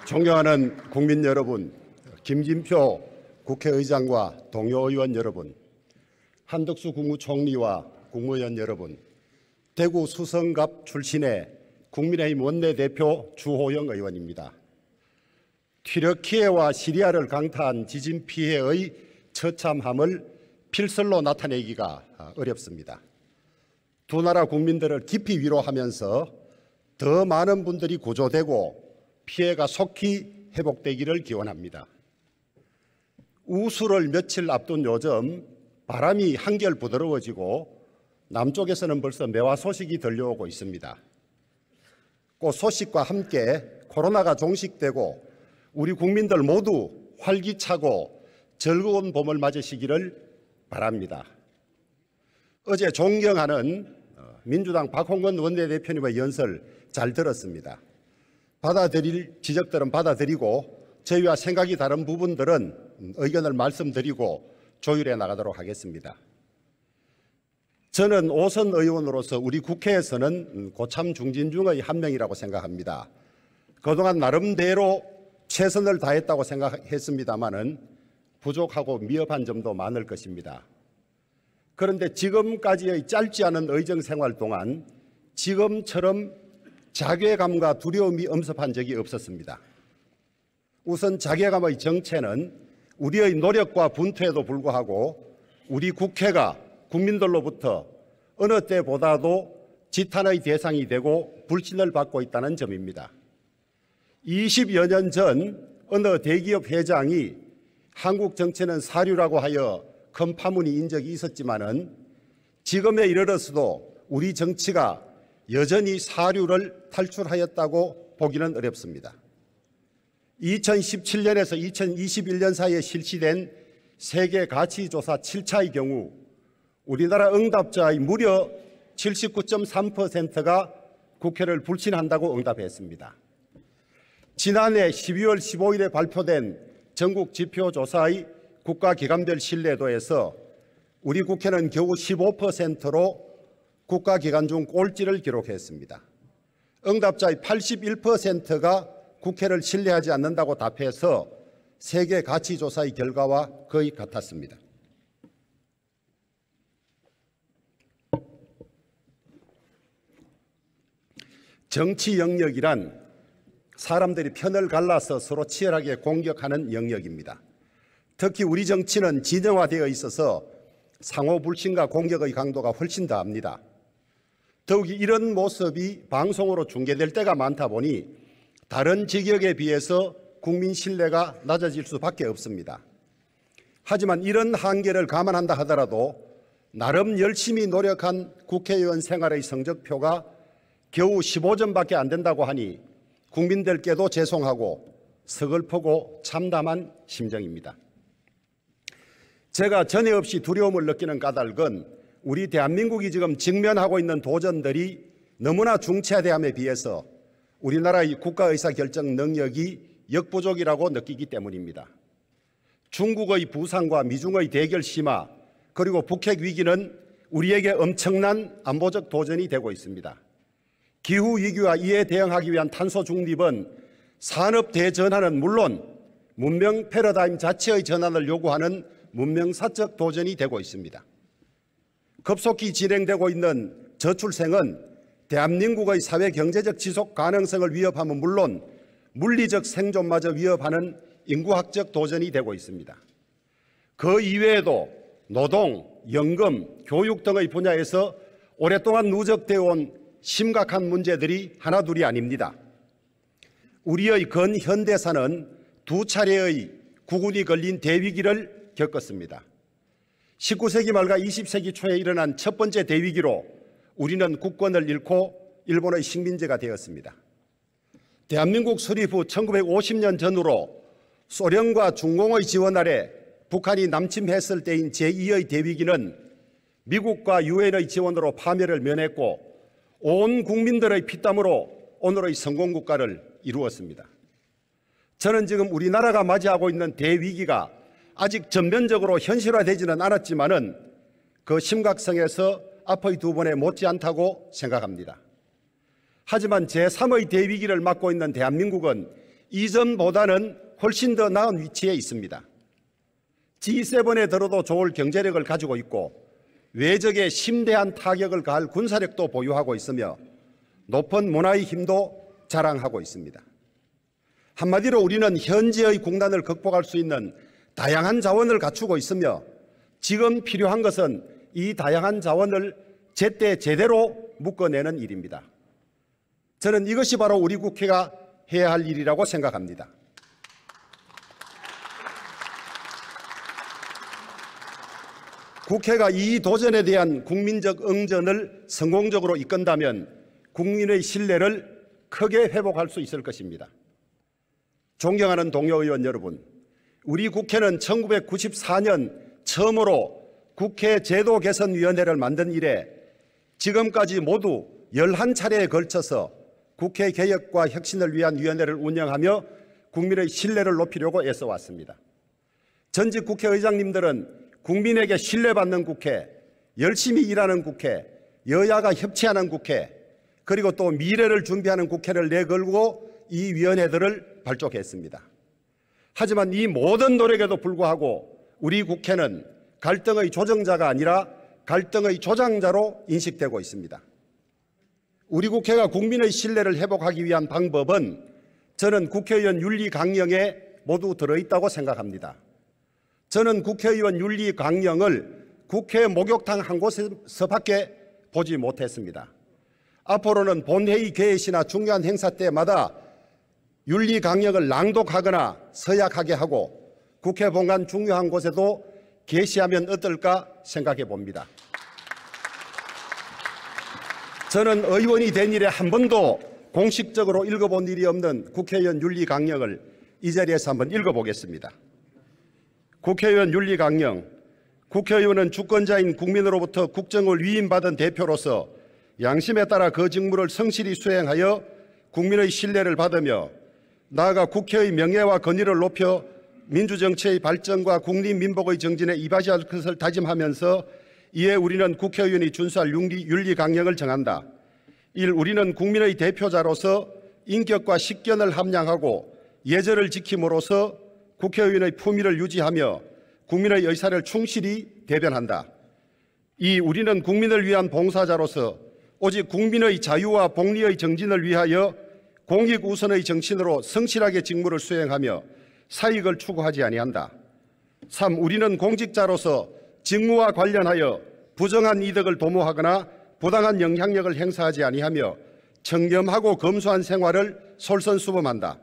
존경하는 국민 여러분, 김진표 국회의장과 동료 의원 여러분, 한덕수 국무총리와 국무위원 여러분, 대구 수성갑 출신의 국민의힘 원내대표 주호영 의원입니다. 튀르키예와 시리아를 강타한 지진 피해의 처참함을 필설로 나타내기가 어렵습니다. 두 나라 국민들을 깊이 위로하면서 더 많은 분들이 구조되고 피해가 속히 회복되기를 기원합니다. 우수를 며칠 앞둔 요즘 바람이 한결 부드러워지고 남쪽에서는 벌써 매화 소식이 들려오고 있습니다. 그 소식과 함께 코로나가 종식되고 우리 국민들 모두 활기차고 즐거운 봄을 맞으시기를 바랍니다. 어제 존경하는 민주당 박홍근 원내대표님의 연설 잘 들었습니다. 받아들일 지적들은 받아들이고 저희와 생각이 다른 부분들은 의견을 말씀드리고 조율해 나가도록 하겠습니다. 저는 5선 의원으로서 우리 국회에서는 고참 중진 중의 한 명이라고 생각합니다. 그동안 나름대로 최선을 다했다고 생각했습니다마는 부족하고 미흡한 점도 많을 것입니다. 그런데 지금까지의 짧지 않은 의정 생활 동안 지금처럼 자괴감과 두려움이 엄습한 적이 없었습니다. 우선 자괴감의 정체는 우리의 노력과 분투에도 불구하고 우리 국회가 국민들로부터 어느 때보다도 지탄의 대상이 되고 불신을 받고 있다는 점입니다. 20여 년 전 어느 대기업 회장이 한국 정치는 사류라고 하여 큰 파문이 인 적이 있었지만은 지금에 이르러서도 우리 정치가 여전히 사류를 탈출하였다고 보기는 어렵습니다. 2017년에서 2021년 사이에 실시된 세계 가치조사 7차의 경우 우리나라 응답자의 무려 79.3%가 국회를 불신한다고 응답했습니다. 지난해 12월 15일에 발표된 전국 지표조사의 국가기관별 신뢰도에서 우리 국회는 겨우 15%로 국가기관 중 꼴찌를 기록했습니다. 응답자의 81%가 국회를 신뢰하지 않는다고 답해서 세계 가치조사의 결과와 거의 같았습니다. 정치 영역이란 사람들이 편을 갈라서 서로 치열하게 공격하는 영역입니다. 특히 우리 정치는 진영화되어 있어서 상호 불신과 공격의 강도가 훨씬 더합니다. 더욱이 이런 모습이 방송으로 중계될 때가 많다 보니 다른 지역에 비해서 국민 신뢰가 낮아질 수밖에 없습니다. 하지만 이런 한계를 감안한다 하더라도 나름 열심히 노력한 국회의원 생활의 성적표가 겨우 15점밖에 안 된다고 하니 국민들께도 죄송하고 서글프고 참담한 심정입니다. 제가 전에 없이 두려움을 느끼는 까닭은 우리 대한민국이 지금 직면하고 있는 도전들이 너무나 중차대함에 비해서 우리나라의 국가의사결정 능력이 역부족이라고 느끼기 때문입니다. 중국의 부상과 미중의 대결 심화 그리고 북핵 위기는 우리에게 엄청난 안보적 도전이 되고 있습니다. 기후위기와 이에 대응하기 위한 탄소 중립은 산업 대전환은 물론 문명 패러다임 자체의 전환을 요구하는 문명사적 도전이 되고 있습니다. 급속히 진행되고 있는 저출생은 대한민국의 사회 경제적 지속 가능성을 위협하면 물론 물리적 생존마저 위협하는 인구학적 도전이 되고 있습니다. 그 이외에도 노동, 연금, 교육 등의 분야에서 오랫동안 누적되어 온 심각한 문제들이 하나둘이 아닙니다. 우리의 근현대사는 두 차례의 국운이 걸린 대위기를 겪었습니다. 19세기 말과 20세기 초에 일어난 첫 번째 대위기로 우리는 국권을 잃고 일본의 식민지가 되었습니다. 대한민국 수립 후 1950년 전후로 소련과 중공의 지원 아래 북한이 남침했을 때인 제2의 대위기는 미국과 유엔의 지원으로 파멸을 면했고 온 국민들의 피땀으로 오늘의 성공국가를 이루었습니다. 저는 지금 우리나라가 맞이하고 있는 대위기가 아직 전면적으로 현실화되지는 않았지만은 그 심각성에서 앞의 두 번에 못지않다고 생각합니다. 하지만 제3의 대위기를 맞고 있는 대한민국은 이전보다는 훨씬 더 나은 위치에 있습니다. G7에 들어도 좋을 경제력을 가지고 있고 외적에 심대한 타격을 가할 군사력도 보유하고 있으며 높은 문화의 힘도 자랑하고 있습니다. 한마디로 우리는 현재의 국난을 극복할 수 있는 다양한 자원을 갖추고 있으며 지금 필요한 것은 이 다양한 자원을 제때 제대로 묶어내는 일입니다. 저는 이것이 바로 우리 국회가 해야 할 일이라고 생각합니다. 국회가 이 도전에 대한 국민적 응전을 성공적으로 이끈다면 국민의 신뢰를 크게 회복할 수 있을 것입니다. 존경하는 동료 의원 여러분, 우리 국회는 1994년 처음으로 국회 제도개선위원회를 만든 이래 지금까지 모두 11차례에 걸쳐서 국회 개혁과 혁신을 위한 위원회를 운영하며 국민의 신뢰를 높이려고 애써왔습니다. 전직 국회의장님들은 국민에게 신뢰받는 국회, 열심히 일하는 국회, 여야가 협치하는 국회, 그리고 또 미래를 준비하는 국회를 내걸고 이 위원회들을 발족했습니다. 하지만 이 모든 노력에도 불구하고 우리 국회는 갈등의 조정자가 아니라 갈등의 조장자로 인식되고 있습니다. 우리 국회가 국민의 신뢰를 회복하기 위한 방법은 저는 국회의원 윤리 강령에 모두 들어있다고 생각합니다. 저는 국회의원 윤리 강령을 국회 목욕탕 한 곳에서밖에 보지 못했습니다. 앞으로는 본회의 개시나 중요한 행사 때마다 윤리 강령을 낭독하거나 서약하게 하고 국회 본관 중요한 곳에도 게시하면 어떨까 생각해 봅니다. 저는 의원이 된 이래 한 번도 공식적으로 읽어본 일이 없는 국회의원 윤리 강령을 이 자리에서 한번 읽어보겠습니다. 국회의원 윤리 강령. 국회의원은 주권자인 국민으로부터 국정을 위임받은 대표로서 양심에 따라 그 직무를 성실히 수행하여 국민의 신뢰를 받으며 나아가 국회의 명예와 권위를 높여 민주정치의 발전과 국립민복의 정진에 이바지할 것을 다짐하면서 이에 우리는 국회의원이 준수할 윤리 강령을 정한다. 1. 우리는 국민의 대표자로서 인격과 식견을 함양하고 예절을 지킴으로써 국회의원의 품위를 유지하며 국민의 의사를 충실히 대변한다. 2. 우리는 국민을 위한 봉사자로서 오직 국민의 자유와 복리의 정진을 위하여 공익 우선의 정신으로 성실하게 직무를 수행하며 사익을 추구하지 아니한다. 3. 우리는 공직자로서 직무와 관련하여 부정한 이득을 도모하거나 부당한 영향력을 행사하지 아니하며 청렴하고 검소한 생활을 솔선수범한다.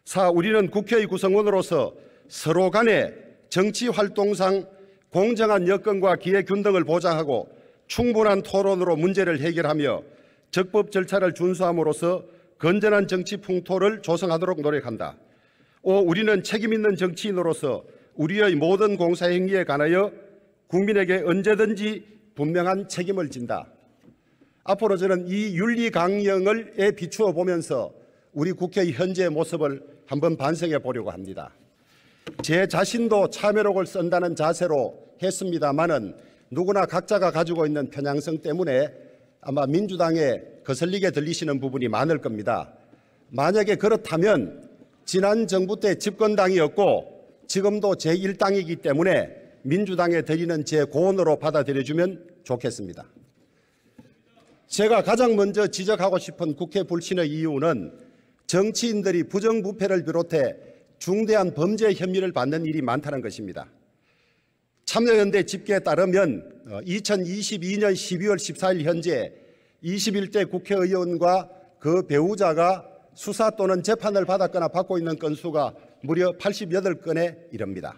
4. 우리는 국회의 구성원으로서 서로 간에 정치 활동상 공정한 여건과 기회균등을 보장하고 충분한 토론으로 문제를 해결하며 적법 절차를 준수함으로써 건전한 정치 풍토를 조성하도록 노력한다. 5. 우리는 책임있는 정치인으로서 우리의 모든 공사행위에 관하여 국민에게 언제든지 분명한 책임을 진다. 앞으로 저는 이 윤리 강령에 비추어 보면서 우리 국회의 현재의 모습을 한번 반성해 보려고 합니다. 제 자신도 참여록을 쓴다는 자세로 했습니다마는 누구나 각자가 가지고 있는 편향성 때문에 아마 민주당에 거슬리게 들리시는 부분이 많을 겁니다. 만약에 그렇다면 지난 정부 때 집권당이었고 지금도 제1당이기 때문에 민주당에 드리는 제 고언으로 받아들여주면 좋겠습니다. 제가 가장 먼저 지적하고 싶은 국회 불신의 이유는 정치인들이 부정부패를 비롯해 중대한 범죄 혐의를 받는 일이 많다는 것입니다. 참여연대 집계에 따르면 2022년 12월 14일 현재 21대 국회의원과 그 배우자가 수사 또는 재판을 받았거나 받고 있는 건수가 무려 88건에 이릅니다.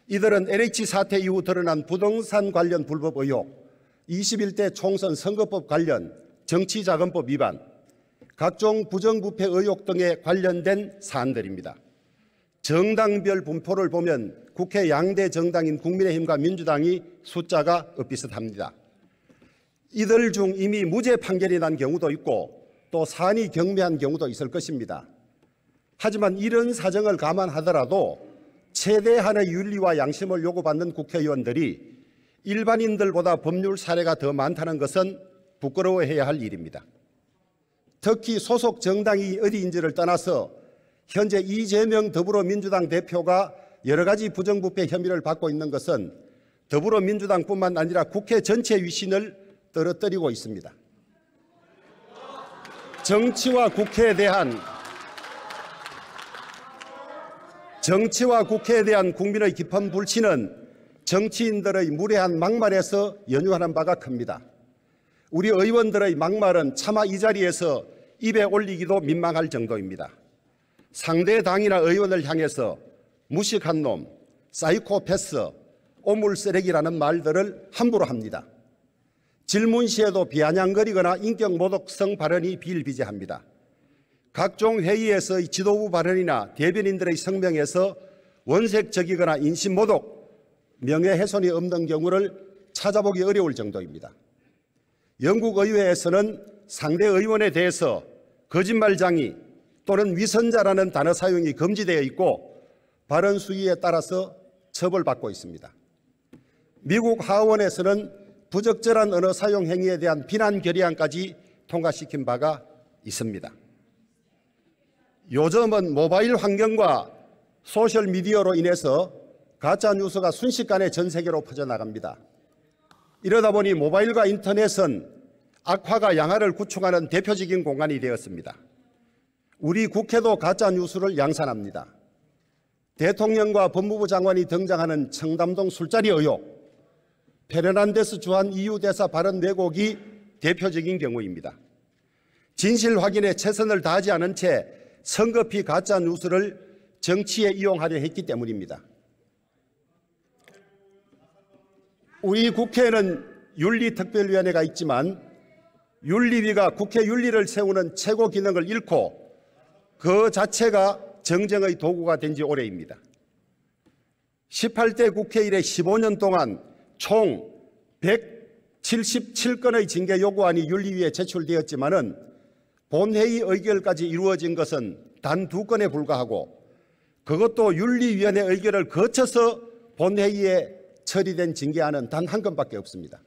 이들은 LH 사태 이후 드러난 부동산 관련 불법 의혹, 21대 총선 선거법 관련 정치자금법 위반, 각종 부정부패 의혹 등에 관련된 사안들입니다. 정당별 분포를 보면 국회 양대 정당인 국민의힘과 민주당이 숫자가 엇비슷합니다. 이들 중 이미 무죄 판결이 난 경우도 있고 또 사안이 경미한 경우도 있을 것입니다. 하지만 이런 사정을 감안하더라도 최대한의 윤리와 양심을 요구받는 국회의원들이 일반인들보다 법률 사례가 더 많다는 것은 부끄러워해야 할 일입니다. 특히 소속 정당이 어디인지를 떠나서 현재 이재명 더불어민주당 대표가 여러 가지 부정부패 혐의를 받고 있는 것은 더불어민주당뿐만 아니라 국회 전체 위신을 떨어뜨리고 있습니다. 정치와 국회에 대한 국민의 깊은 불신은 정치인들의 무례한 막말에서 연유하는 바가 큽니다. 우리 의원들의 막말은 차마 이 자리에서 입에 올리기도 민망할 정도입니다. 상대 당이나 의원을 향해서 무식한 놈, 사이코패스, 오물쓰레기라는 말들을 함부로 합니다. 질문 시에도 비아냥거리거나 인격모독성 발언이 비일비재합니다. 각종 회의에서의 지도부 발언이나 대변인들의 성명에서 원색적이거나 인신모독, 명예훼손이 없는 경우를 찾아보기 어려울 정도입니다. 영국 의회에서는 상대 의원에 대해서 거짓말장이 또는 위선자라는 단어 사용이 금지되어 있고 발언 수위에 따라서 처벌받고 있습니다. 미국 하원에서는 부적절한 언어 사용 행위에 대한 비난 결의안까지 통과시킨 바가 있습니다. 요즘은 모바일 환경과 소셜미디어로 인해서 가짜뉴스가 순식간에 전 세계로 퍼져나갑니다. 이러다 보니 모바일과 인터넷은 악화가 양화를 구축하는 대표적인 공간이 되었습니다. 우리 국회도 가짜뉴스를 양산합니다. 대통령과 법무부 장관이 등장하는 청담동 술자리 의혹, 페르난데스 주한 EU 대사 발언 왜곡이 대표적인 경우입니다. 진실 확인에 최선을 다하지 않은 채 성급히 가짜뉴스를 정치에 이용하려 했기 때문입니다. 우리 국회에는 윤리특별위원회가 있지만 윤리위가 국회 윤리를 세우는 최고 기능을 잃고 그 자체가 정쟁의 도구가 된 지 오래입니다. 18대 국회 이래 15년 동안 총 177건의 징계 요구안이 윤리위에 제출되었지만은 본회의 의결까지 이루어진 것은 단 2건에 불과하고 그것도 윤리위원회 의결을 거쳐서 본회의에 처리된 징계안은 단 1건밖에 없습니다.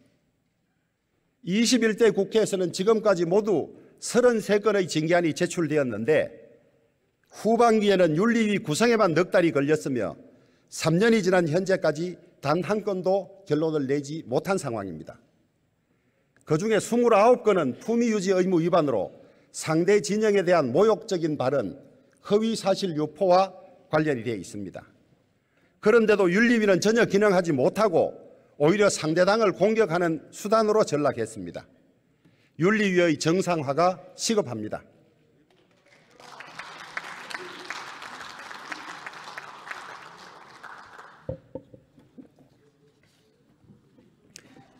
21대 국회에서는 지금까지 모두 33건의 징계안이 제출되었는데 후반기에는 윤리위 구성에만 넉 달이 걸렸으며 3년이 지난 현재까지 단 1건도 결론을 내지 못한 상황입니다. 그중에 29건은 품위유지 의무 위반으로 상대 진영에 대한 모욕적인 발언, 허위사실 유포와 관련이 되어 있습니다. 그런데도 윤리위는 전혀 기능하지 못하고 오히려 상대당을 공격하는 수단으로 전락했습니다. 윤리위의 정상화가 시급합니다.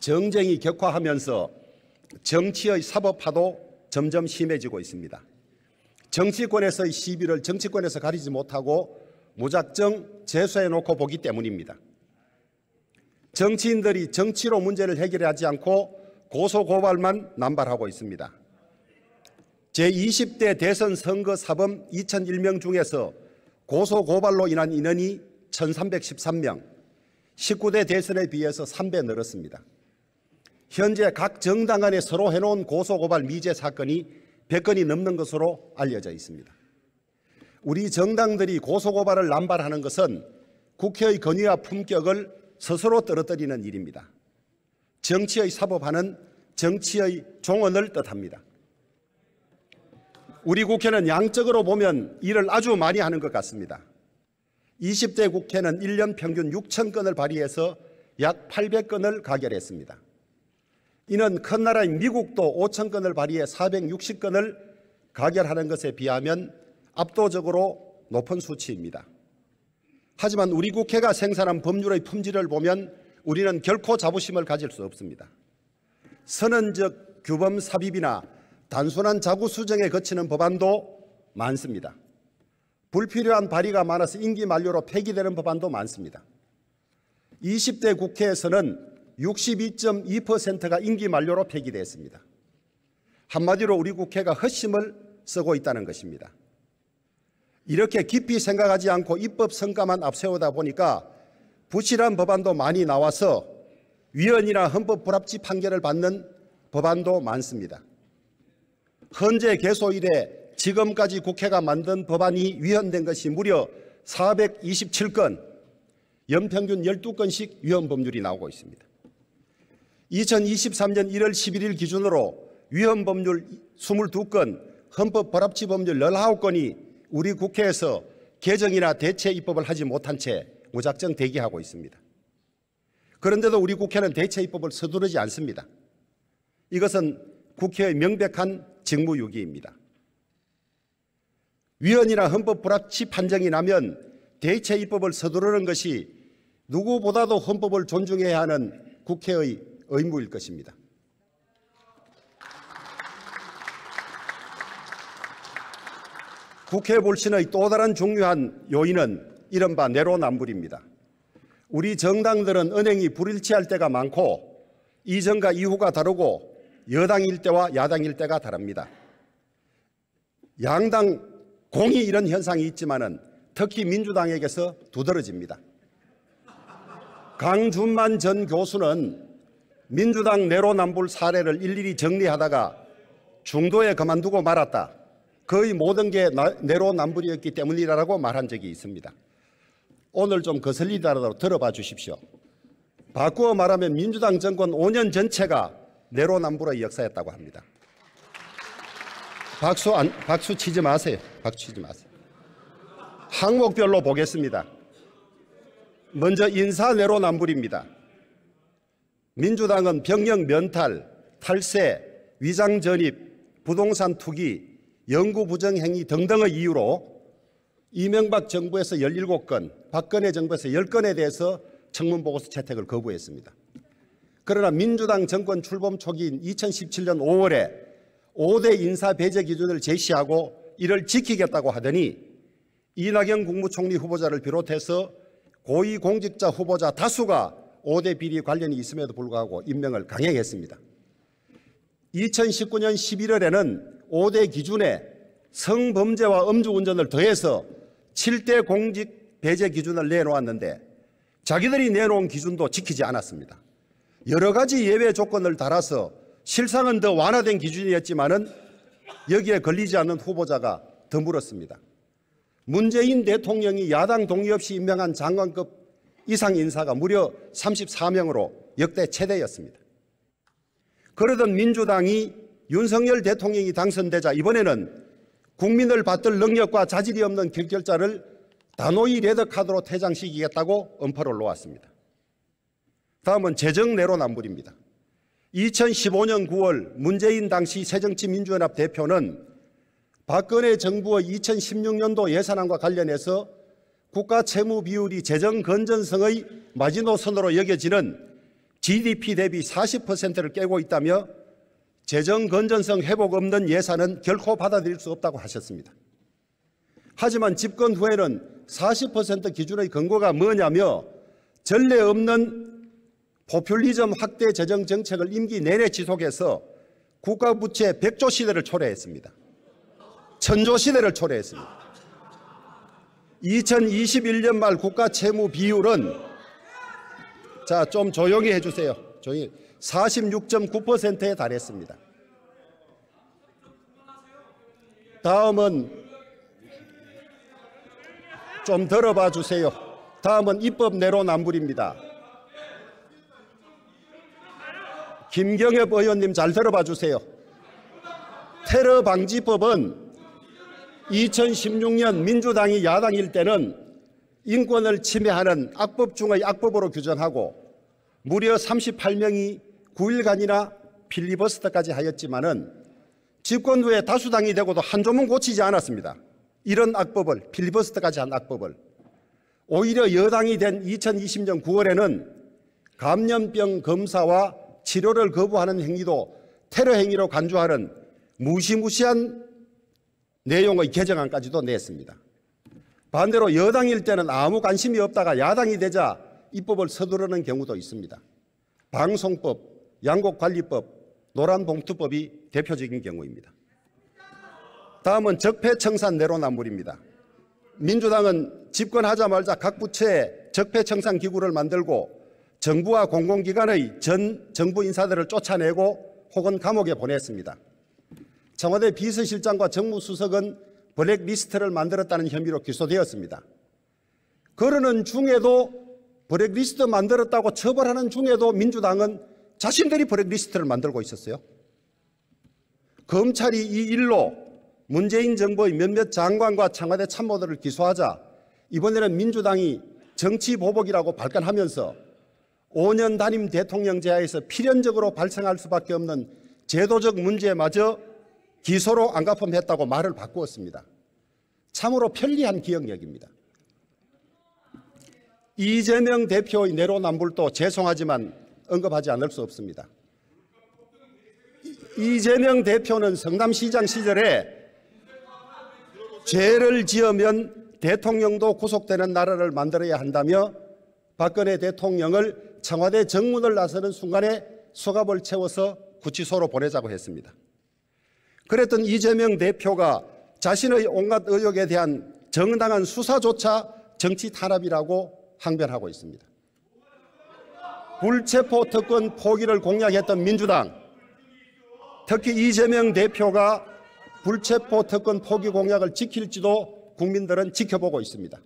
정쟁이 격화하면서 정치의 사법화도 점점 심해지고 있습니다. 정치권에서의 시비를 정치권에서 가리지 못하고 무작정 제소해놓고 보기 때문입니다. 정치인들이 정치로 문제를 해결하지 않고 고소고발만 남발하고 있습니다. 제20대 대선 선거 사범 2001명 중에서 고소고발로 인한 인원이 1313명, 19대 대선에 비해서 3배 늘었습니다. 현재 각 정당 간에 서로 해놓은 고소고발 미제 사건이 100건이 넘는 것으로 알려져 있습니다. 우리 정당들이 고소고발을 남발하는 것은 국회의 권위와 품격을 스스로 떨어뜨리는 일입니다. 정치의 사법화는 정치의 종언을 뜻합니다. 우리 국회는 양적으로 보면 일을 아주 많이 하는 것 같습니다. 20대 국회는 1년 평균 6,000건을 발의해서 약 800건을 가결했습니다. 이는 큰 나라인 미국도 5,000건을 발의해 460건을 가결하는 것에 비하면 압도적으로 높은 수치입니다. 하지만 우리 국회가 생산한 법률의 품질을 보면 우리는 결코 자부심을 가질 수 없습니다. 선언적 규범 삽입이나 단순한 자구 수정에 거치는 법안도 많습니다. 불필요한 발의가 많아서 임기 만료로 폐기되는 법안도 많습니다. 20대 국회에서는 62.2%가 임기 만료로 폐기됐습니다. 한마디로 우리 국회가 헛심을 쓰고 있다는 것입니다. 이렇게 깊이 생각하지 않고 입법 성과만 앞세우다 보니까 부실한 법안도 많이 나와서 위헌이나 헌법 불합치 판결을 받는 법안도 많습니다. 헌재 개소 이래 지금까지 국회가 만든 법안이 위헌된 것이 무려 427건, 연평균 12건씩 위헌 법률이 나오고 있습니다. 2023년 1월 11일 기준으로 위헌 법률 22건, 헌법 불합치 법률 19건이 우리 국회에서 개정이나 대체 입법을 하지 못한 채 무작정 대기하고 있습니다. 그런데도 우리 국회는 대체 입법을 서두르지 않습니다. 이것은 국회의 명백한 직무유기입니다. 위헌이나 헌법 불합치 판정이 나면 대체 입법을 서두르는 것이 누구보다도 헌법을 존중해야 하는 국회의 의무일 것입니다. 국회 불신의 또 다른 중요한 요인은 이른바 내로남불입니다. 우리 정당들은 은행이 불일치할 때가 많고 이전과 이후가 다르고 여당일 때와 야당일 때가 다릅니다. 양당 공히 이런 현상이 있지만은 특히 민주당에게서 두드러집니다. 강준만 전 교수는 민주당 내로남불 사례를 일일이 정리하다가 중도에 그만두고 말았다. 거의 모든 게 내로남불이었기 때문이라고 말한 적이 있습니다. 오늘 좀 거슬리더라도 들어봐 주십시오. 바꾸어 말하면 민주당 정권 5년 전체가 내로남불의 역사였다고 합니다. 박수 치지 마세요. 박수 치지 마세요. 항목별로 보겠습니다. 먼저 인사 내로남불입니다. 민주당은 병역 면탈, 탈세, 위장 전입, 부동산 투기, 영구 부정 행위 등등의 이유로 이명박 정부에서 17건, 박근혜 정부에서 10건에 대해서 청문보고서 채택을 거부했습니다. 그러나 민주당 정권 출범 초기인 2017년 5월에 5대 인사 배제 기준을 제시하고 이를 지키겠다고 하더니 이낙연 국무총리 후보자를 비롯해서 고위공직자 후보자 다수가 5대 비리 관련이 있음에도 불구하고 임명을 강행했습니다. 2019년 11월에는 5대 기준에 성범죄와 음주운전을 더해서 7대 공직 배제 기준을 내놓았는데 자기들이 내놓은 기준도 지키지 않았습니다. 여러 가지 예외 조건을 달아서 실상은 더 완화된 기준이었지만은 여기에 걸리지 않는 후보자가 드물었습니다. 문재인 대통령이 야당 동의 없이 임명한 장관급 이상 인사가 무려 34명으로 역대 최대였습니다. 그러던 민주당이 윤석열 대통령이 당선되자 이번에는 국민을 받들 능력과 자질이 없는 결결자를 단호히 레드카드로 퇴장시키겠다고 엄포를 놓았습니다. 다음은 재정 내로남불입니다. 2015년 9월 문재인 당시 새정치민주연합 대표는 박근혜 정부의 2016년도 예산안과 관련해서 국가 채무 비율이 재정 건전성의 마지노선으로 여겨지는 GDP 대비 40%를 깨고 있다며 재정 건전성 회복 없는 예산은 결코 받아들일 수 없다고 하셨습니다. 하지만 집권 후에는 40% 기준의 근거가 뭐냐며 전례 없는 포퓰리즘 확대 재정 정책을 임기 내내 지속해서 국가부채 100조 시대를 초래했습니다. 1000조 시대를 초래했습니다. 2021년 말 국가 채무 비율은 자, 좀 조용히 해주세요. 조용히. 46.9%에 달했습니다. 다음은 좀 들어봐 주세요. 다음은 입법 내로남불입니다. 김경엽 의원님 잘 들어봐 주세요. 테러 방지법은 2016년 민주당이 야당일 때는 인권을 침해하는 악법 중의 악법으로 규정하고 무려 38명이 9일간이나 필리버스터까지 하였지만은 집권 후에 다수당이 되고도 한 조문 고치지 않았습니다. 이런 악법을, 필리버스터까지 한 악법을. 오히려 여당이 된 2020년 9월에는 감염병 검사와 치료를 거부하는 행위도 테러 행위로 간주하는 무시무시한 내용의 개정안까지도 냈습니다. 반대로 여당일 때는 아무 관심이 없다가 야당이 되자 입법을 서두르는 경우도 있습니다. 방송법, 양곡관리법, 노란봉투법이 대표적인 경우입니다. 다음은 적폐청산 내로남불입니다. 민주당은 집권하자마자 각 부처에 적폐청산기구를 만들고 정부와 공공기관의 전 정부 인사들을 쫓아내고 혹은 감옥에 보냈습니다. 청와대 비서실장과 정무수석은 블랙리스트를 만들었다는 혐의로 기소되었습니다. 그러는 중에도 블랙리스트 만들었다고 처벌하는 중에도 민주당은 자신들이 블랙리스트를 만들고 있었어요. 검찰이 이 일로 문재인 정부의 몇몇 장관과 청와대 참모들을 기소하자 이번에는 민주당이 정치보복이라고 발끈하면서 5년 단임 대통령제 하에서 필연적으로 발생할 수밖에 없는 제도적 문제마저 기소로 안가품했다고 말을 바꾸었습니다. 참으로 편리한 기억력입니다. 이재명 대표의 내로남불도 죄송하지만 언급하지 않을 수 없습니다. 이재명 대표는 성남시장 시절에 죄를 지으면 대통령도 구속되는 나라를 만들어야 한다며 박근혜 대통령을 청와대 정문을 나서는 순간에 수갑을 채워서 구치소로 보내자고 했습니다. 그랬던 이재명 대표가 자신의 온갖 의혹에 대한 정당한 수사조차 정치 탄압이라고 항변하고 있습니다. 불체포 특권 포기를 공약했던 민주당, 특히 이재명 대표가 불체포 특권 포기 공약을 지킬지도 국민들은 지켜보고 있습니다.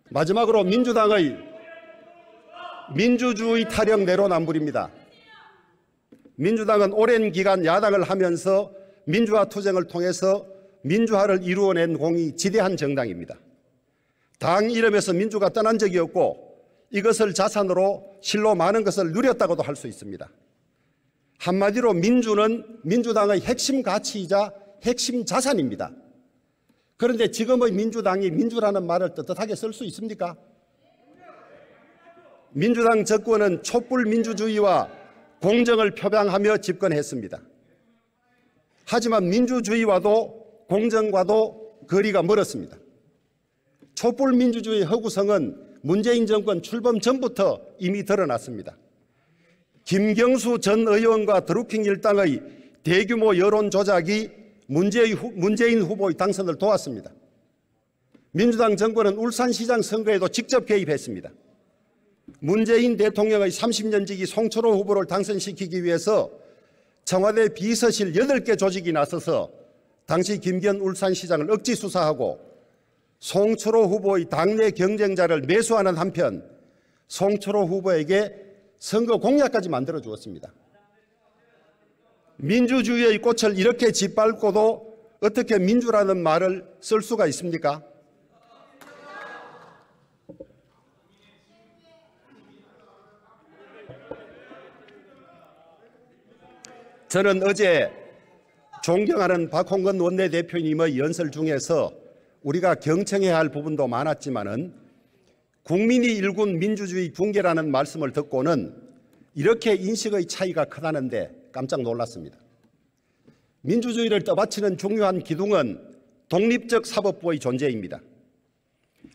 마지막으로 민주당의 민주주의 타령 내로남불입니다. 민주당은 오랜 기간 야당을 하면서 민주화 투쟁을 통해서 민주화를 이루어낸 공이 지대한 정당입니다. 당 이름에서 민주가 떠난 적이 없고 이것을 자산으로 실로 많은 것을 누렸다고도 할 수 있습니다. 한마디로 민주는 민주당의 핵심 가치이자 핵심 자산입니다. 그런데 지금의 민주당이 민주라는 말을 떳떳하게 쓸 수 있습니까? 민주당 정권은 촛불 민주주의와 공정을 표방하며 집권했습니다. 하지만 민주주의와도 공정과도 거리가 멀었습니다. 촛불 민주주의 허구성은 문재인 정권 출범 전부터 이미 드러났습니다. 김경수 전 의원과 드루킹 일당의 대규모 여론 조작이 문재인 후보의 당선을 도왔습니다. 민주당 정권은 울산시장 선거에도 직접 개입했습니다. 문재인 대통령의 30년 지기 송철호 후보를 당선시키기 위해서 청와대 비서실 8개 조직이 나서서 당시 김기현 울산시장을 억지 수사하고 송철호 후보의 당내 경쟁자를 매수하는 한편 송철호 후보에게 선거 공약까지 만들어 주었습니다. 민주주의의 꽃을 이렇게 짓밟고도 어떻게 민주라는 말을 쓸 수가 있습니까? 저는 어제 존경하는 박홍근 원내대표님의 연설 중에서 우리가 경청해야 할 부분도 많았지만은 국민이 일군 민주주의 붕괴라는 말씀을 듣고는 이렇게 인식의 차이가 크다는데 깜짝 놀랐습니다. 민주주의를 떠받치는 중요한 기둥은 독립적 사법부의 존재입니다.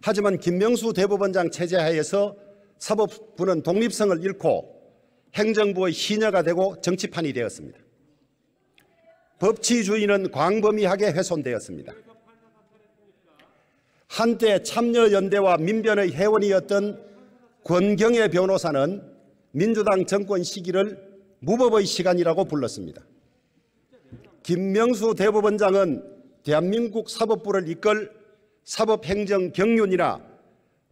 하지만 김명수 대법원장 체제 하에서 사법부는 독립성을 잃고 행정부의 시녀가 되고 정치판이 되었습니다. 법치주의는 광범위하게 훼손되었습니다. 한때 참여연대와 민변의 회원이었던 권경애 변호사는 민주당 정권 시기를 무법의 시간이라고 불렀습니다. 김명수 대법원장은 대한민국 사법부를 이끌 사법행정 경륜이나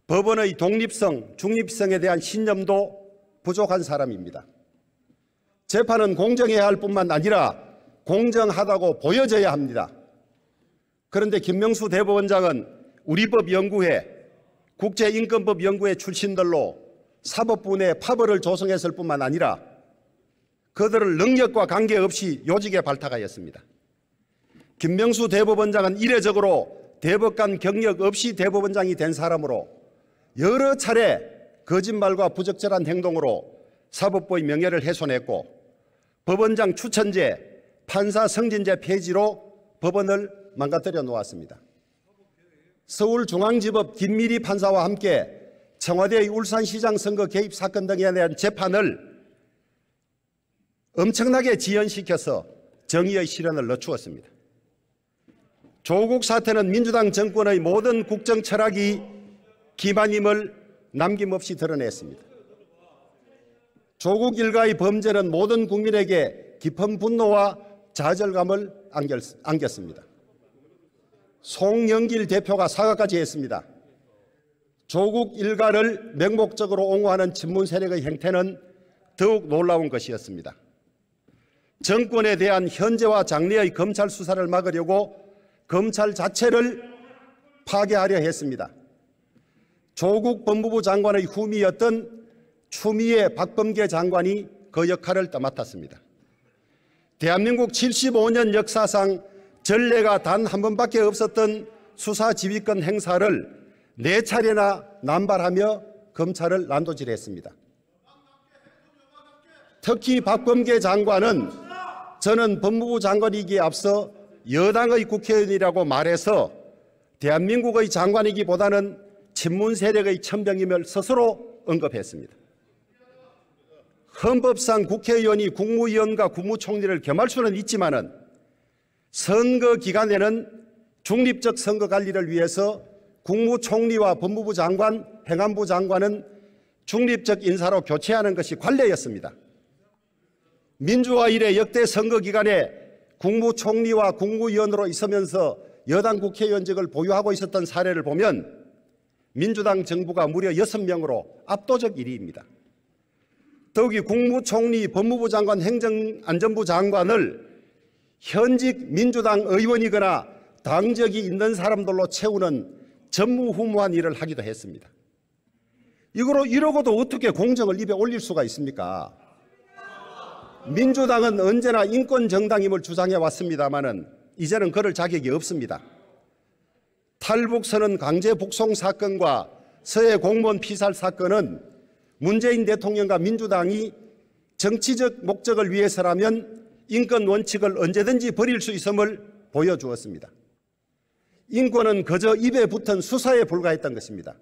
법원의 독립성, 중립성에 대한 신념도 부족한 사람입니다. 재판은 공정해야 할 뿐만 아니라 공정하다고 보여져야 합니다. 그런데 김명수 대법원장은 우리법연구회, 국제인권법연구회 출신들로 사법부 내 파벌을 조성했을 뿐만 아니라 그들을 능력과 관계없이 요직에 발탁하였습니다. 김명수 대법원장은 이례적으로 대법관 경력 없이 대법원장이 된 사람으로 여러 차례 거짓말과 부적절한 행동으로 사법부의 명예를 훼손했고 법원장 추천제, 판사 승진제 폐지로 법원을 망가뜨려 놓았습니다. 서울중앙지법 김미리 판사와 함께 청와대의 울산시장 선거 개입 사건 등에 대한 재판을 엄청나게 지연시켜서 정의의 실현을 늦추었습니다. 조국 사태는 민주당 정권의 모든 국정 철학이 기만임을 남김없이 드러냈습니다. 조국 일가의 범죄는 모든 국민에게 깊은 분노와 좌절감을 안겼습니다. 송영길 대표가 사과까지 했습니다. 조국 일가를 맹목적으로 옹호하는 친문 세력의 행태는 더욱 놀라운 것이었습니다. 정권에 대한 현재와 장래의 검찰 수사를 막으려고 검찰 자체를 파괴하려 했습니다. 조국 법무부 장관의 후미였던 추미애 박범계 장관이 그 역할을 떠맡았습니다. 대한민국 75년 역사상 전례가 단 한 번밖에 없었던 수사지휘권 행사를 4차례나 남발하며 검찰을 난도질했습니다. 특히 박범계 장관은 저는 법무부 장관이기에 앞서 여당의 국회의원이라고 말해서 대한민국의 장관이기보다는 친문 세력의 천병임을 스스로 언급했습니다. 헌법상 국회의원이 국무위원과 국무총리를 겸할 수는 있지만은 선거 기간에는 중립적 선거 관리를 위해서 국무총리와 법무부 장관, 행안부 장관은 중립적 인사로 교체하는 것이 관례였습니다. 민주화 이래 역대 선거 기간에 국무총리와 국무위원으로 있으면서 여당 국회의원직을 보유하고 있었던 사례를 보면 민주당 정부가 무려 6명으로 압도적 1위입니다. 더욱이 국무총리, 법무부 장관, 행정안전부 장관을 현직 민주당 의원이거나 당적이 있는 사람들로 채우는 전무후무한 일을 하기도 했습니다. 이러고도 어떻게 공정을 입에 올릴 수가 있습니까? 민주당은 언제나 인권정당임을 주장해 왔습니다마는 이제는 그럴 자격이 없습니다. 탈북선언 강제 북송 사건과 서해 공무원 피살 사건은 문재인 대통령과 민주당이 정치적 목적을 위해서라면 인권 원칙을 언제든지 버릴 수 있음을 보여주었습니다. 인권은 그저 입에 붙은 수사에 불과했던 것입니다.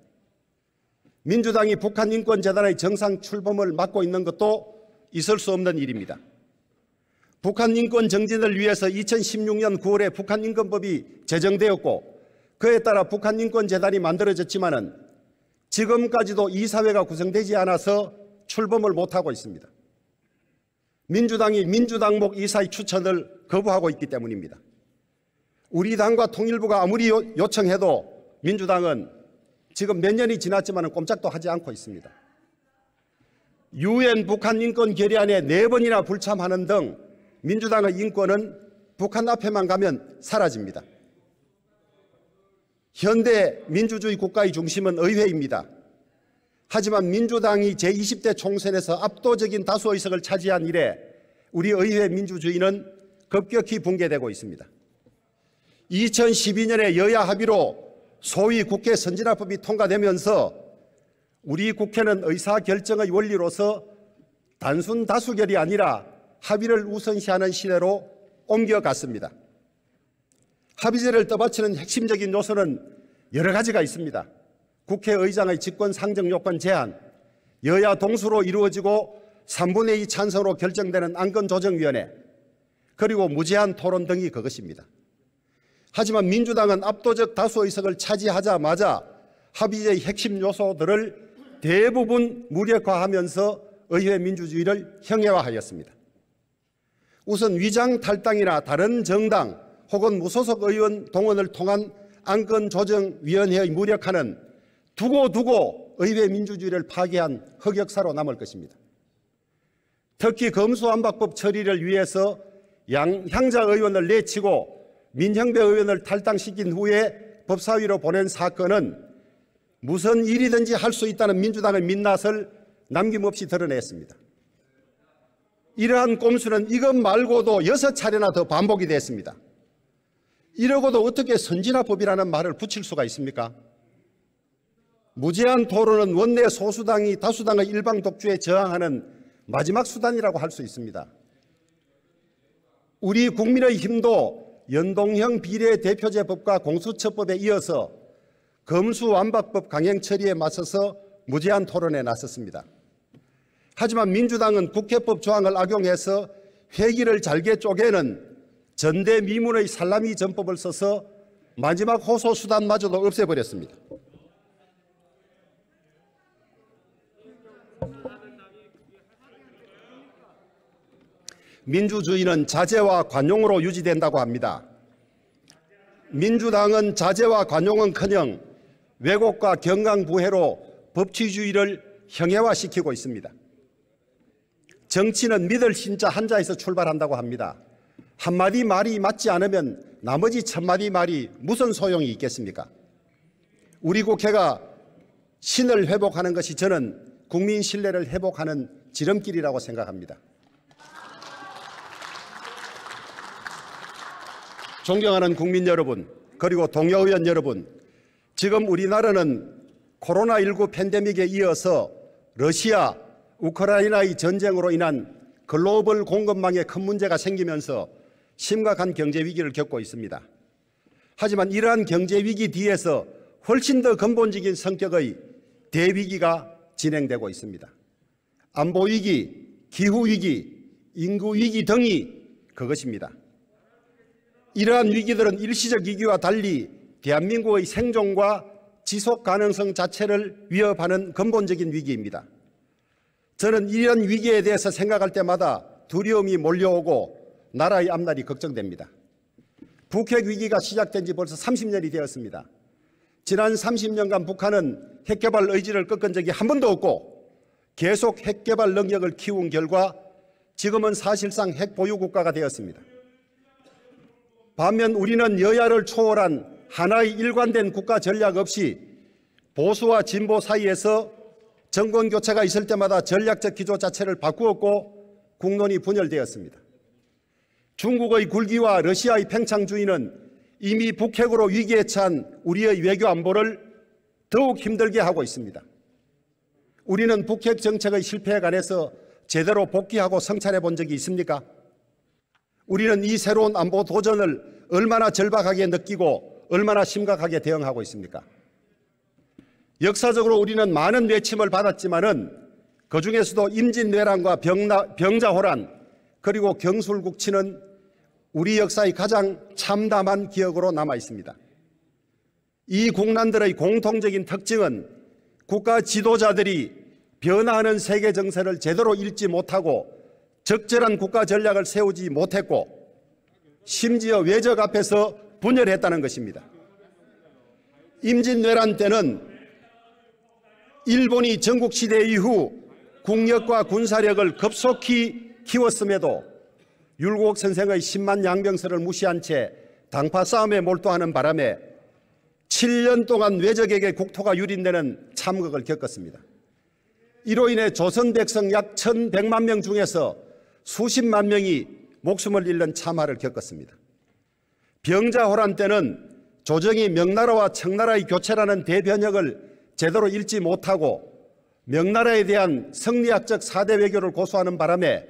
민주당이 북한인권재단의 정상 출범을 막고 있는 것도 있을 수 없는 일입니다. 북한인권 정진을 위해서 2016년 9월에 북한인권법이 제정되었고 그에 따라 북한인권재단이 만들어졌지만은 지금까지도 이사회가 구성되지 않아서 출범을 못하고 있습니다. 민주당이 민주당목 이사의 추천을 거부하고 있기 때문입니다. 우리 당과 통일부가 아무리 요청해도 민주당은 지금 몇 년이 지났지만 꼼짝도 하지 않고 있습니다. UN 북한 인권 결의안에 4번이나 불참하는 등 민주당의 인권은 북한 앞에만 가면 사라집니다. 현대 민주주의 국가의 중심은 의회입니다. 하지만 민주당이 제20대 총선에서 압도적인 다수 의석을 차지한 이래 우리 의회 민주주의는 급격히 붕괴되고 있습니다. 2012년에 여야 합의로 소위 국회 선진화법이 통과되면서 우리 국회는 의사결정의 원리로서 단순 다수결이 아니라 합의를 우선시하는 시대로 옮겨갔습니다. 합의제를 떠받치는 핵심적인 요소는 여러 가지가 있습니다. 국회의장의 직권 상정 요건 제한, 여야 동수로 이루어지고 3분의 2 찬성으로 결정되는 안건조정위원회, 그리고 무제한 토론 등이 그것입니다. 하지만 민주당은 압도적 다수 의석을 차지하자마자 합의제의 핵심 요소들을 대부분 무력화하면서 의회 민주주의를 형해화하였습니다. 우선 위장 탈당이나 다른 정당 혹은 무소속 의원 동원을 통한 안건조정위원회의 무력화는 두고 의회 민주주의를 파괴한 흑역사로 남을 것입니다. 특히 검수완박법 처리를 위해서 향자 의원을 내치고 민형배 의원을 탈당시킨 후에 법사위로 보낸 사건은 무슨 일이든지 할 수 있다는 민주당의 민낯을 남김없이 드러냈습니다. 이러한 꼼수는 이것 말고도 6차례나 더 반복이 됐습니다. 이러고도 어떻게 선진화법이라는 말을 붙일 수가 있습니까? 무제한 토론은 원내 소수당이 다수당의 일방 독주에 저항하는 마지막 수단이라고 할 수 있습니다. 우리 국민의힘도 연동형 비례대표제법과 공수처법에 이어서 검수완박법 강행 처리에 맞서서 무제한 토론에 나섰습니다. 하지만 민주당은 국회법 조항을 악용해서 회기를 잘게 쪼개는 전대미문의 살라미 전법을 써서 마지막 호소수단마저도 없애버렸습니다. 민주주의는 자제와 관용으로 유지된다고 합니다. 민주당은 자제와 관용은커녕 왜곡과 경강부회로 법치주의를 형해화시키고 있습니다. 정치는 믿을 신자 한자에서 출발한다고 합니다. 한마디 말이 맞지 않으면 나머지 천마디 말이 무슨 소용이 있겠습니까? 우리 국회가 신을 회복하는 것이 저는 국민 신뢰를 회복하는 지름길이라고 생각합니다. 존경하는 국민 여러분, 그리고 동료 의원 여러분, 지금 우리나라는 코로나19 팬데믹에 이어서 러시아, 우크라이나의 전쟁으로 인한 글로벌 공급망에 큰 문제가 생기면서 심각한 경제 위기를 겪고 있습니다. 하지만 이러한 경제 위기 뒤에서 훨씬 더 근본적인 성격의 대위기가 진행되고 있습니다. 안보 위기, 기후 위기, 인구 위기 등이 그것입니다. 이러한 위기들은 일시적 위기와 달리 대한민국의 생존과 지속 가능성 자체를 위협하는 근본적인 위기입니다. 저는 이런 위기에 대해서 생각할 때마다 두려움이 몰려오고 나라의 앞날이 걱정됩니다. 북핵 위기가 시작된 지 벌써 30년이 되었습니다. 지난 30년간 북한은 핵개발 의지를 꺾은 적이 한 번도 없고 계속 핵개발 능력을 키운 결과 지금은 사실상 핵보유 국가가 되었습니다. 반면 우리는 여야를 초월한 하나의 일관된 국가 전략 없이 보수와 진보 사이에서 정권 교체가 있을 때마다 전략적 기조 자체를 바꾸었고 국론이 분열되었습니다. 중국의 굴기와 러시아의 팽창주의는 이미 북핵으로 위기에 처한 우리의 외교 안보를 더욱 힘들게 하고 있습니다. 우리는 북핵 정책의 실패에 관해서 제대로 복귀하고 성찰해 본 적이 있습니까? 우리는 이 새로운 안보 도전을 얼마나 절박하게 느끼고 얼마나 심각하게 대응하고 있습니까? 역사적으로 우리는 많은 외침을 받았지만은 그중에서도 임진왜란과 병자호란 그리고 경술국치는 우리 역사의 가장 참담한 기억으로 남아 있습니다. 이 국난들의 공통적인 특징은 국가 지도자들이 변화하는 세계 정세를 제대로 읽지 못하고 적절한 국가 전략을 세우지 못했고 심지어 외적 앞에서 분열했다는 것입니다. 임진왜란 때는 일본이 전국시대 이후 국력과 군사력을 급속히 키웠음에도 율곡 선생의 10만 양병설을 무시한 채 당파 싸움에 몰두하는 바람에 7년 동안 외적에게 국토가 유린되는 참극을 겪었습니다. 이로 인해 조선 백성 약 1,100만 명 중에서 수십만 명이 목숨을 잃는 참화를 겪었습니다. 병자호란 때는 조정이 명나라와 청나라의 교체라는 대변혁을 제대로 읽지 못하고 명나라에 대한 성리학적 4대 외교를 고수하는 바람에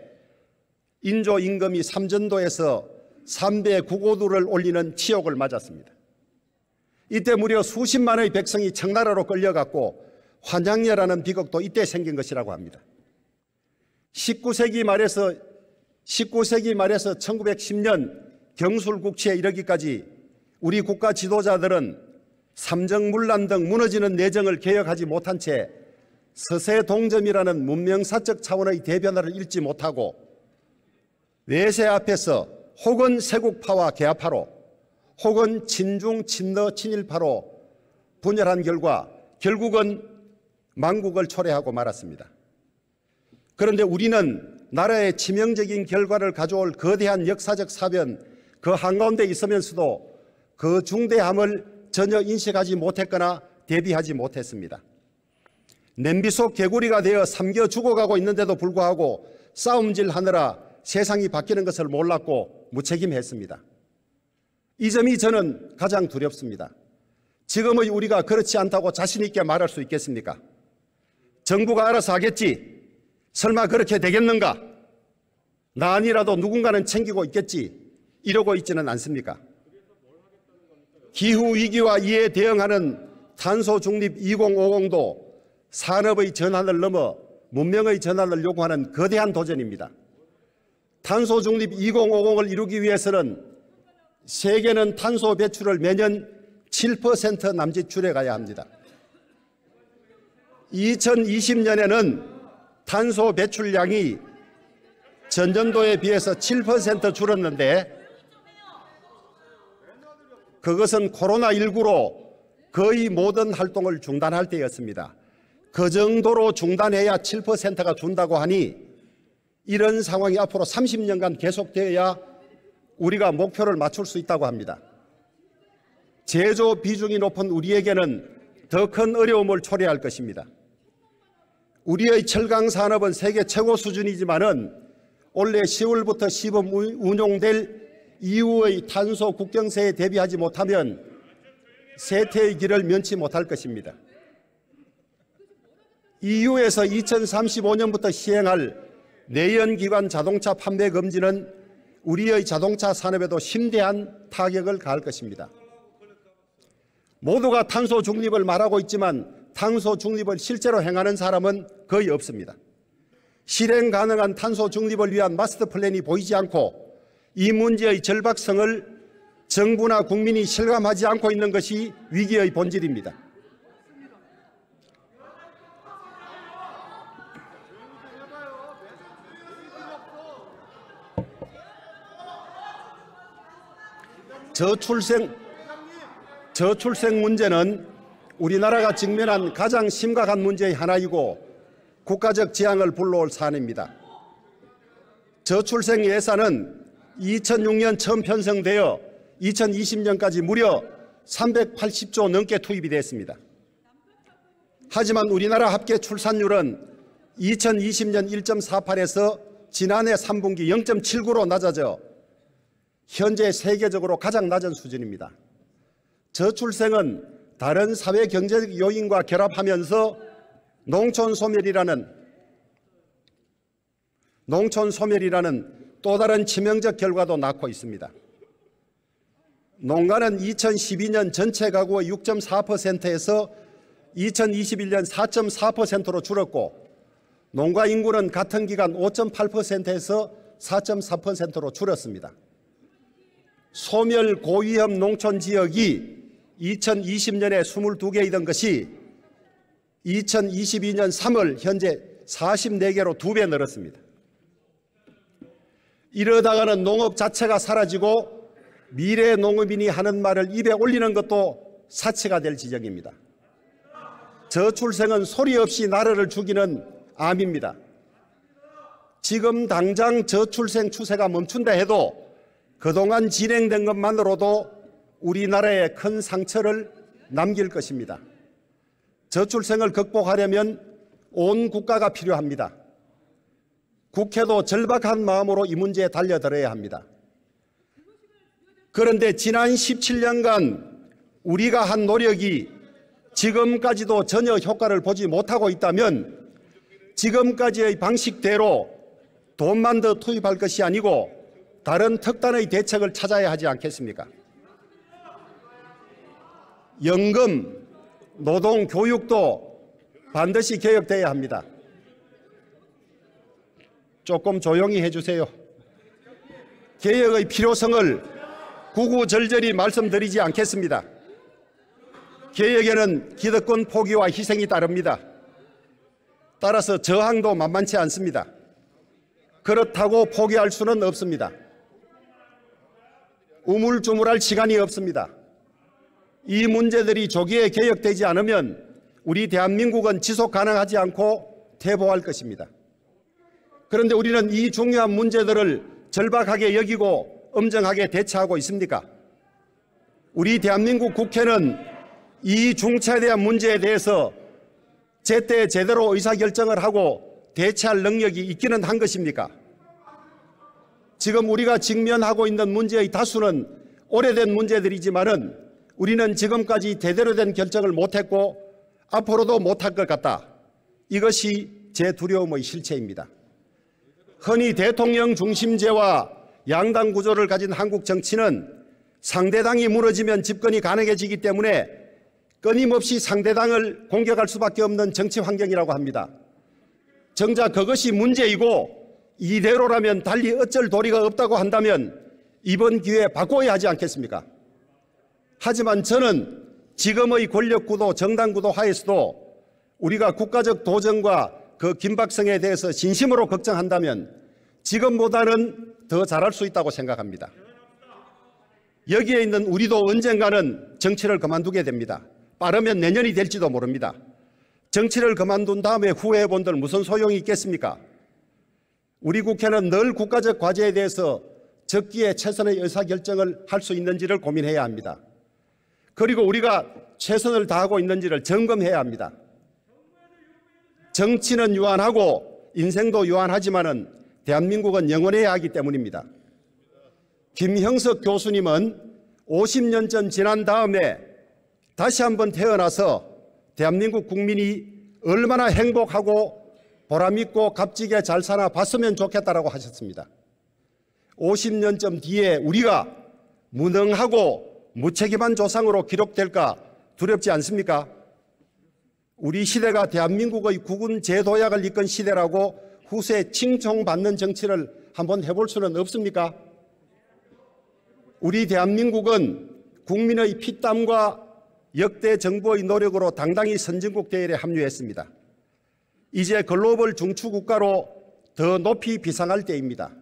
인조 임금이 삼전도에서 3배 국오두를 올리는 치욕을 맞았습니다. 이때 무려 수십만의 백성이 청나라로 끌려갔고 환양녀라는 비극도 이때 생긴 것이라고 합니다. 19세기 말에서 1910년 경술국치에 이르기까지 우리 국가 지도자들은 삼정문란 등 무너지는 내정을 개혁하지 못한 채 서세동점이라는 문명사적 차원의 대변화를 읽지 못하고 외세 앞에서 혹은 세국파와 개화파로 혹은 친중, 친러, 친일파로 분열한 결과 결국은 망국을 초래하고 말았습니다. 그런데 우리는 나라의 치명적인 결과를 가져올 거대한 역사적 사변 그 한가운데 있으면서도 그 중대함을 전혀 인식하지 못했거나 대비하지 못했습니다. 냄비 속 개구리가 되어 삼겨 죽어가고 있는데도 불구하고 싸움질하느라 세상이 바뀌는 것을 몰랐고 무책임했습니다. 이 점이 저는 가장 두렵습니다. 지금의 우리가 그렇지 않다고 자신 있게 말할 수 있겠습니까? 정부가 알아서 하겠지. 설마 그렇게 되겠는가? 나 아니라도 누군가는 챙기고 있겠지. 이러고 있지는 않습니까? 기후위기와 이에 대응하는 탄소중립 2050도 산업의 전환을 넘어 문명의 전환을 요구하는 거대한 도전입니다. 탄소중립 2050을 이루기 위해서는 세계는 탄소 배출을 매년 7% 남짓 줄여가야 합니다. 2020년에는 탄소 배출량이 전년도에 비해서 7% 줄었는데 그것은 코로나19로 거의 모든 활동을 중단할 때였습니다. 그 정도로 중단해야 7%가 준다고 하니 이런 상황이 앞으로 30년간 계속되어야 우리가 목표를 맞출 수 있다고 합니다. 제조 비중이 높은 우리에게는 더 큰 어려움을 초래할 것입니다. 우리의 철강 산업은 세계 최고 수준이지만은 올해 10월부터 시범 운용될 이후의 탄소 국경세에 대비하지 못하면 쇠퇴의 길을 면치 못할 것입니다. EU에서 2035년부터 시행할 내연기관 자동차 판매 금지는 우리의 자동차 산업에도 심대한 타격을 가할 것입니다. 모두가 탄소 중립을 말하고 있지만 탄소 중립을 실제로 행하는 사람은 거의 없습니다. 실행 가능한 탄소 중립을 위한 마스터 플랜이 보이지 않고 이 문제의 절박성을 정부나 국민이 실감하지 않고 있는 것이 위기의 본질입니다. 저출생 문제는 우리나라가 직면한 가장 심각한 문제의 하나이고 국가적 재앙을 불러올 사안입니다. 저출생 예산은 2006년 처음 편성되어 2020년까지 무려 380조 넘게 투입이 됐습니다. 하지만 우리나라 합계 출산율은 2020년 1.48에서 지난해 3분기 0.79로 낮아져 현재 세계적으로 가장 낮은 수준입니다. 저출생은 다른 사회 경제적 요인과 결합하면서 농촌 소멸이라는 또 다른 치명적 결과도 낳고 있습니다. 농가는 2012년 전체 가구의 6.4%에서 2021년 4.4%로 줄었고 농가 인구는 같은 기간 5.8%에서 4.4%로 줄었습니다. 소멸 고위험 농촌 지역이 2020년에 22개이던 것이 2022년 3월 현재 44개로 2배 늘었습니다. 이러다가는 농업 자체가 사라지고 미래 농업인이 하는 말을 입에 올리는 것도 사치가 될 지경입니다. 저출생은 소리 없이 나라를 죽이는 암입니다. 지금 당장 저출생 추세가 멈춘다 해도 그동안 진행된 것만으로도 우리나라에 큰 상처를 남길 것입니다. 저출생을 극복하려면 온 국가가 필요합니다. 국회도 절박한 마음으로 이 문제에 달려들어야 합니다. 그런데 지난 17년간 우리가 한 노력이 지금까지도 전혀 효과를 보지 못하고 있다면 지금까지의 방식대로 돈만 더 투입할 것이 아니고 다른 특단의 대책을 찾아야 하지 않겠습니까? 연금, 노동, 교육도 반드시 개혁돼야 합니다. 조금 조용히 해주세요. 개혁의 필요성을 구구절절히 말씀드리지 않겠습니다. 개혁에는 기득권 포기와 희생이 따릅니다. 따라서 저항도 만만치 않습니다. 그렇다고 포기할 수는 없습니다. 우물쭈물할 시간이 없습니다. 이 문제들이 조기에 개혁되지 않으면 우리 대한민국은 지속 가능하지 않고 퇴보할 것입니다. 그런데 우리는 이 중요한 문제들을 절박하게 여기고 엄정하게 대처하고 있습니까? 우리 대한민국 국회는 이 중차대한 문제에 대해서 제때 제대로 의사결정을 하고 대처할 능력이 있기는 한 것입니까? 지금 우리가 직면하고 있는 문제의 다수는 오래된 문제들이지만은 우리는 지금까지 제대로 된 결정을 못했고 앞으로도 못할 것 같다. 이것이 제 두려움의 실체입니다. 흔히 대통령 중심제와 양당 구조를 가진 한국 정치는 상대당이 무너지면 집권이 가능해지기 때문에 끊임없이 상대당을 공격할 수밖에 없는 정치 환경이라고 합니다. 정작 그것이 문제이고 이대로라면 달리 어쩔 도리가 없다고 한다면 이번 기회에 바꿔야 하지 않겠습니까? 하지만 저는 지금의 권력구도 정당구도 하에서도 우리가 국가적 도전과 그 긴박성에 대해서 진심으로 걱정한다면 지금보다는 더 잘할 수 있다고 생각합니다. 여기에 있는 우리도 언젠가는 정치를 그만두게 됩니다. 빠르면 내년이 될지도 모릅니다. 정치를 그만둔 다음에 후회해 본들 무슨 소용이 있겠습니까? 우리 국회는 늘 국가적 과제에 대해서 적기에 최선의 의사결정을 할 수 있는지를 고민해야 합니다. 그리고 우리가 최선을 다하고 있는지를 점검해야 합니다. 정치는 유한하고 인생도 유한하지만은 대한민국은 영원해야 하기 때문입니다. 김형석 교수님은 50년 전 지난 다음에 다시 한번 태어나서 대한민국 국민이 얼마나 행복하고 보람있고 값지게 잘 사나 봤으면 좋겠다라고 하셨습니다. 50년쯤 뒤에 우리가 무능하고 무책임한 조상으로 기록될까 두렵지 않습니까? 우리 시대가 대한민국의 국군 제도약을 이끈 시대라고 후세에 칭송받는 정치를 한번 해볼 수는 없습니까? 우리 대한민국은 국민의 피땀과 역대 정부의 노력으로 당당히 선진국 대열에 합류했습니다. 이제 글로벌 중추국가로 더 높이 비상할 때입니다.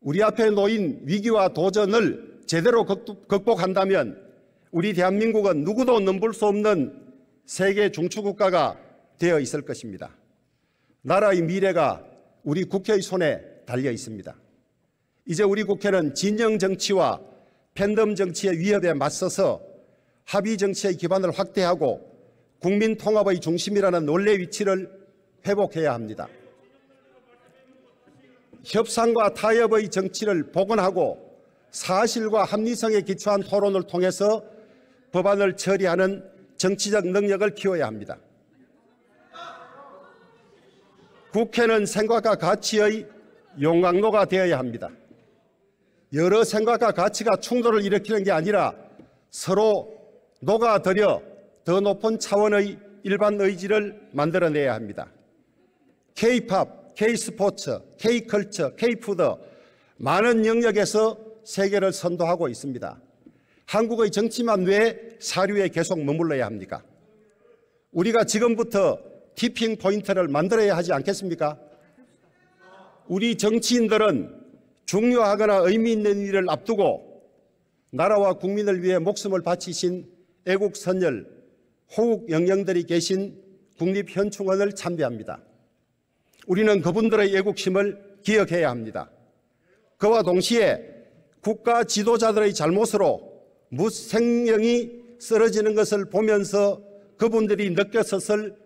우리 앞에 놓인 위기와 도전을 제대로 극복한다면 우리 대한민국은 누구도 넘볼 수 없는 세계 중추국가가 되어 있을 것입니다. 나라의 미래가 우리 국회의 손에 달려 있습니다. 이제 우리 국회는 진영 정치와 팬덤 정치의 위협에 맞서서 합의 정치의 기반을 확대하고 국민 통합의 중심이라는 원래 위치를 회복해야 합니다. 협상과 타협의 정치를 복원하고 사실과 합리성에 기초한 토론을 통해서 법안을 처리하는 정치적 능력을 키워야 합니다. 국회는 생각과 가치의 용광로가 되어야 합니다. 여러 생각과 가치가 충돌을 일으키는 게 아니라 서로 녹아들여 더 높은 차원의 일반 의지를 만들어내야 합니다. K-팝, K-스포츠, K-컬처, K-푸드 많은 영역에서 세계를 선도하고 있습니다. 한국의 정치만 왜 사류에 계속 머물러야 합니까? 우리가 지금부터 티핑 포인트를 만들어야 하지 않겠습니까? 우리 정치인들은 중요하거나 의미 있는 일을 앞두고 나라와 국민을 위해 목숨을 바치신 애국 선열, 호국 영령들이 계신 국립현충원을 참배합니다. 우리는 그분들의 애국심을 기억해야 합니다. 그와 동시에 국가 지도자들의 잘못으로 무생명이 쓰러지는 것을 보면서 그분들이 느꼈었을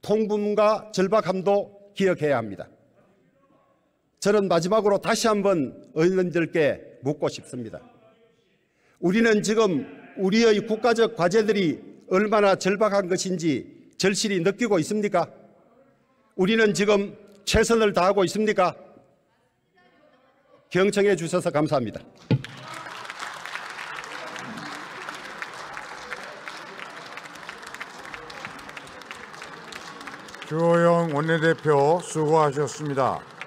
통분과 절박함도 기억해야 합니다. 저는 마지막으로 다시 한번 의원님들께 묻고 싶습니다. 우리는 지금 우리의 국가적 과제들이 얼마나 절박한 것인지 절실히 느끼고 있습니까? 우리는 지금 최선을 다하고 있습니까? 경청해 주셔서 감사합니다. 주호영 원내대표 수고하셨습니다.